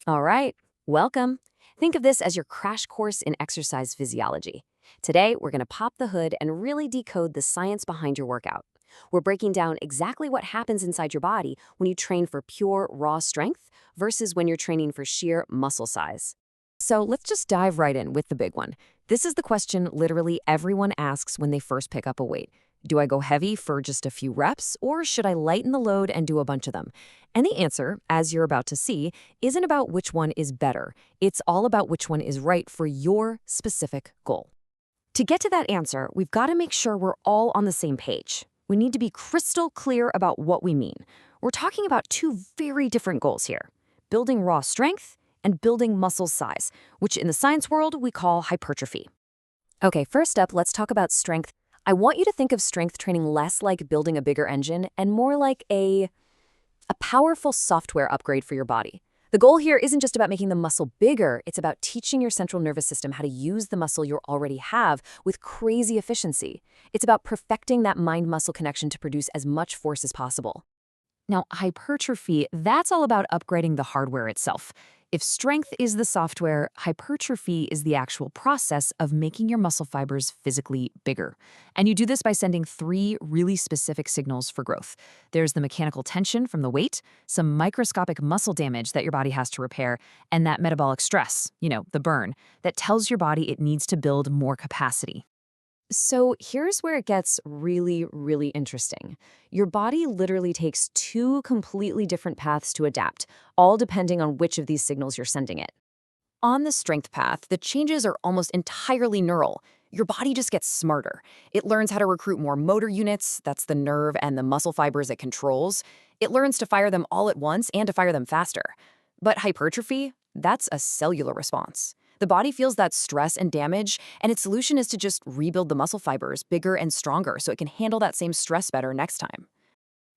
All right, welcome. Think of this as your crash course in exercise physiology. Today, we're going to pop the hood and really decode the science behind your workout. We're breaking down exactly what happens inside your body when you train for pure, raw strength versus when you're training for sheer muscle size. So let's just dive right in with the big one. This is the question literally everyone asks when they first pick up a weight. Do I go heavy for just a few reps, or should I lighten the load and do a bunch of them? And the answer, as you're about to see, isn't about which one is better. It's all about which one is right for your specific goal. To get to that answer, we've got to make sure we're all on the same page. We need to be crystal clear about what we mean. We're talking about two very different goals here: building raw strength and building muscle size, which in the science world we call hypertrophy. Okay, first up, let's talk about strength. I want you to think of strength training less like building a bigger engine and more like a powerful software upgrade for your body. The goal here isn't just about making the muscle bigger, it's about teaching your central nervous system how to use the muscle you already have with crazy efficiency. It's about perfecting that mind-muscle connection to produce as much force as possible. Now, hypertrophy, that's all about upgrading the hardware itself. If strength is the software, hypertrophy is the actual process of making your muscle fibers physically bigger. And you do this by sending three really specific signals for growth. There's the mechanical tension from the weight, some microscopic muscle damage that your body has to repair, and that metabolic stress, the burn, that tells your body it needs to build more capacity. So here's where it gets really, really interesting. Your body literally takes two completely different paths to adapt, all depending on which of these signals you're sending it. On the strength path, the changes are almost entirely neural. Your body just gets smarter. It learns how to recruit more motor units, that's the nerve and the muscle fibers it controls. It learns to fire them all at once and to fire them faster. But hypertrophy, that's a cellular response. The body feels that stress and damage, and its solution is to just rebuild the muscle fibers bigger and stronger so it can handle that same stress better next time.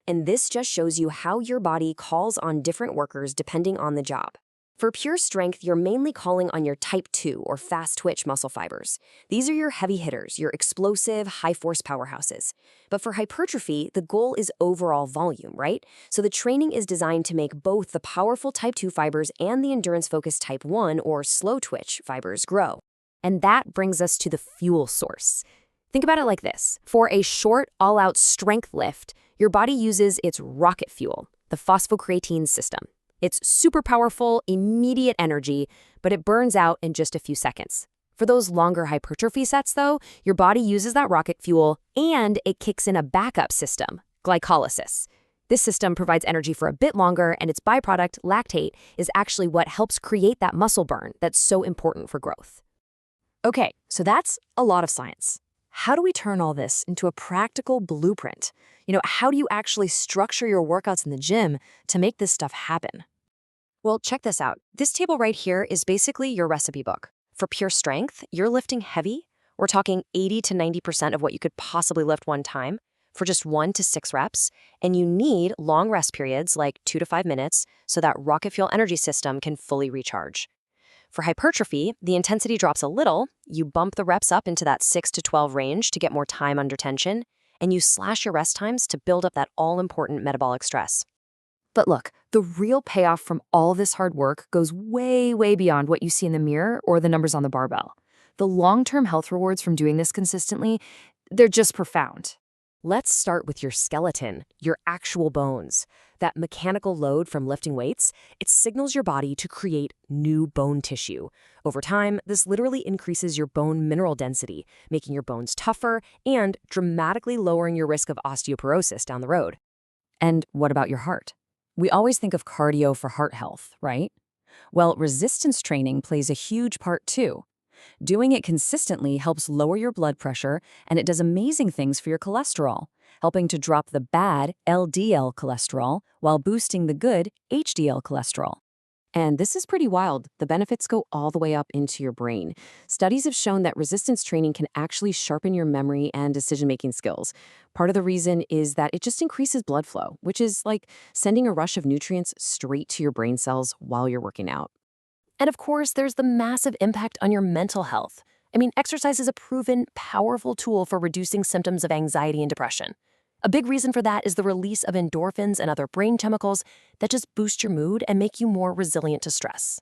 And this just shows you how your body calls on different workers depending on the job. For pure strength, you're mainly calling on your type 2 or fast twitch muscle fibers. These are your heavy hitters, your explosive, high-force powerhouses. But for hypertrophy, the goal is overall volume, right? So the training is designed to make both the powerful type 2 fibers and the endurance-focused type 1 or slow twitch fibers grow. And that brings us to the fuel source. Think about it like this. For a short, all-out strength lift, your body uses its rocket fuel, the phosphocreatine system. It's super powerful, immediate energy, but it burns out in just a few seconds. For those longer hypertrophy sets, though, your body uses that rocket fuel and it kicks in a backup system, glycolysis. This system provides energy for a bit longer, and its byproduct, lactate, is actually what helps create that muscle burn that's so important for growth. Okay, so that's a lot of science. How do we turn all this into a practical blueprint? How do you actually structure your workouts in the gym to make this stuff happen? Well, check this out. This table right here is basically your recipe book. For pure strength, you're lifting heavy. We're talking 80 to 90% of what you could possibly lift one time for just 1 to 6 reps. And you need long rest periods like 2 to 5 minutes so that rocket fuel energy system can fully recharge. For hypertrophy, the intensity drops a little. You bump the reps up into that 6 to 12 range to get more time under tension, and you slash your rest times to build up that all-important metabolic stress. But look, the real payoff from all this hard work goes way, way beyond what you see in the mirror or the numbers on the barbell. The long-term health rewards from doing this consistently, they're just profound. Let's start with your skeleton, your actual bones. That mechanical load from lifting weights, it signals your body to create new bone tissue. Over time, this literally increases your bone mineral density, making your bones tougher and dramatically lowering your risk of osteoporosis down the road. And what about your heart? We always think of cardio for heart health, right? Well, resistance training plays a huge part too. Doing it consistently helps lower your blood pressure, and it does amazing things for your cholesterol, helping to drop the bad LDL cholesterol while boosting the good HDL cholesterol. And this is pretty wild. The benefits go all the way up into your brain. Studies have shown that resistance training can actually sharpen your memory and decision-making skills. Part of the reason is that it just increases blood flow, which is like sending a rush of nutrients straight to your brain cells while you're working out. And of course, there's the massive impact on your mental health. Exercise is a proven, powerful tool for reducing symptoms of anxiety and depression. A big reason for that is the release of endorphins and other brain chemicals that just boost your mood and make you more resilient to stress.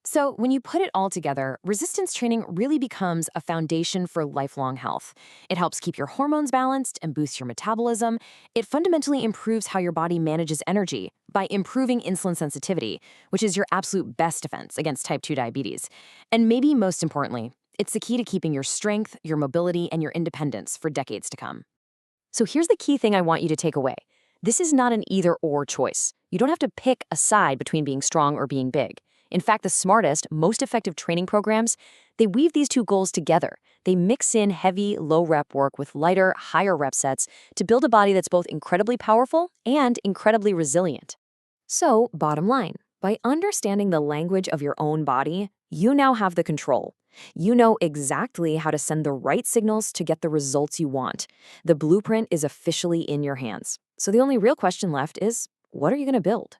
So, when you put it all together, resistance training really becomes a foundation for lifelong health. It helps keep your hormones balanced and boosts your metabolism. It fundamentally improves how your body manages energy by improving insulin sensitivity, which is your absolute best defense against type 2 diabetes. And maybe most importantly, it's the key to keeping your strength, your mobility, and your independence for decades to come. So here's the key thing I want you to take away. This is not an either-or choice. You don't have to pick a side between being strong or being big. In fact, the smartest, most effective training programs, they weave these two goals together. They mix in heavy, low-rep work with lighter, higher rep sets to build a body that's both incredibly powerful and incredibly resilient. So, bottom line, by understanding the language of your own body, you now have the control. You know exactly how to send the right signals to get the results you want. The blueprint is officially in your hands. So the only real question left is, what are you going to build?